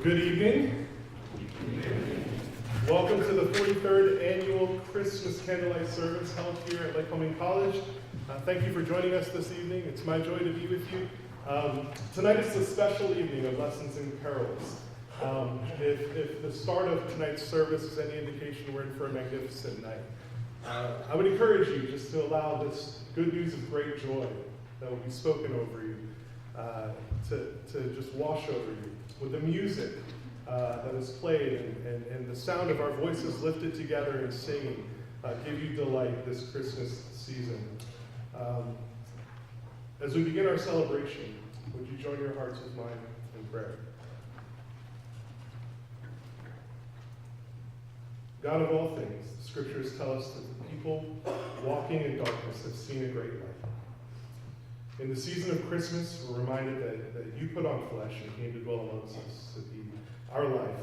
Good evening. Welcome to the 43rd Annual Christmas Candlelight Service held here at Lycoming College. Thank you for joining us this evening. It's my joy to be with you. Tonight is a special evening of lessons and carols. If the start of tonight's service is any indication, we're in for a magnificent night. I would encourage you just to allow this good news of great joy that will be spoken over you to just wash over you with the music that is played and the sound of our voices lifted together and singing give you delight this Christmas season. As we begin our celebration, would you join your hearts with mine in prayer? God of all things, the scriptures tell us that the people walking in darkness have seen a great light. In the season of Christmas, we're reminded that you put on flesh and came to dwell amongst us to be our life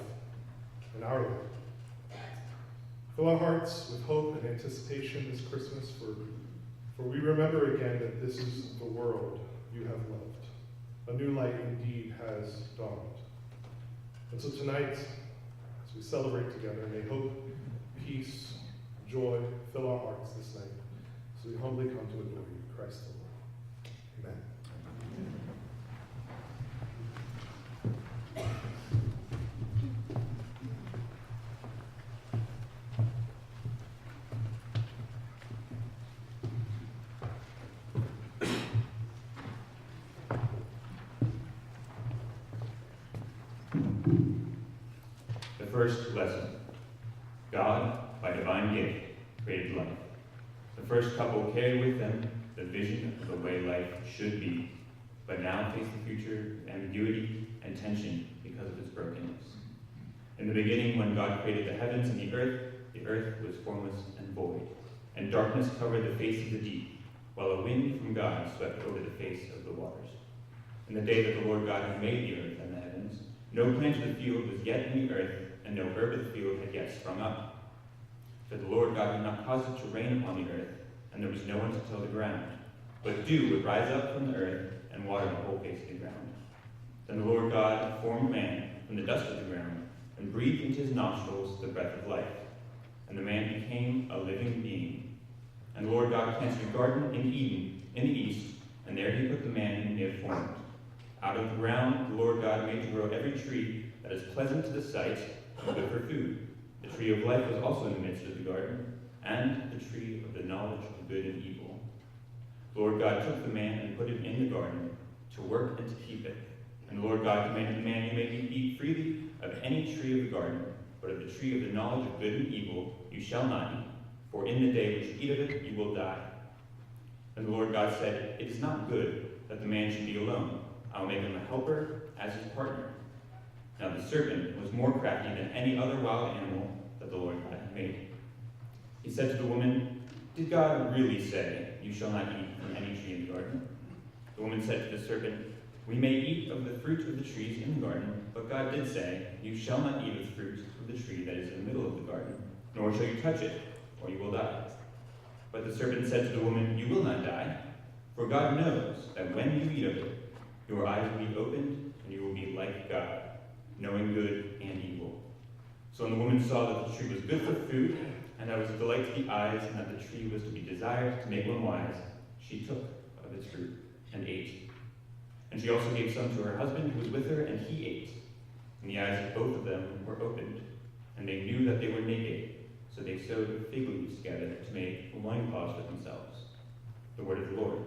and our life. Fill our hearts with hope and anticipation this Christmas, for we remember again that this is the world you have loved. A new light indeed has dawned. And so tonight, as we celebrate together, may hope, peace, joy fill our hearts this night. So we humbly come to adore you, Christ the Lord. Amen. The first lesson. God, by divine gift, created life. The first couple carried with them the vision of the way life should be, but now face the future with ambiguity and tension because of its brokenness. In the beginning, when God created the heavens and the earth was formless and void, and darkness covered the face of the deep, while a wind from God swept over the face of the waters. In the day that the Lord God had made the earth and the heavens, no plant of the field was yet in the earth, and no herb of the field had yet sprung up. For the Lord God had not caused it to rain upon the earth, and there was no one to till the ground. But dew would rise up from the earth and water the whole face of the ground. Then the Lord God formed man from the dust of the ground, and breathed into his nostrils the breath of life. And the man became a living being. And the Lord God planted a garden in Eden, in the east, and there he put the man whom he had formed. Out of the ground the Lord God made to grow every tree that is pleasant to the sight and good for food. The tree of life was also in the midst of the garden, and the tree of the knowledge of good and evil. The Lord God took the man and put him in the garden to work and to keep it. And the Lord God commanded the man, you may eat freely of any tree of the garden, but of the tree of the knowledge of good and evil you shall not eat, for in the day which you eat of it you will die. And the Lord God said, it is not good that the man should be alone. I will make him a helper as his partner. Now the serpent was more crafty than any other wild animal that the Lord God had made. He said to the woman, did God really say, you shall not eat from any tree in the garden? The woman said to the serpent, we may eat of the fruit of the trees in the garden, but God did say, you shall not eat of the fruit of the tree that is in the middle of the garden, nor shall you touch it, or you will die. But the serpent said to the woman, you will not die, for God knows that when you eat of it, your eyes will be opened, and you will be like God, knowing good and evil. So when the woman saw that the tree was good for food, and that it was a delight to the eyes, and that the tree was to be desired to make one wise, she took of its fruit and ate. And she also gave some to her husband who was with her, and he ate. And the eyes of both of them were opened, and they knew that they were naked, so they sewed fig leaves together to make loincloths for themselves. The word of the Lord.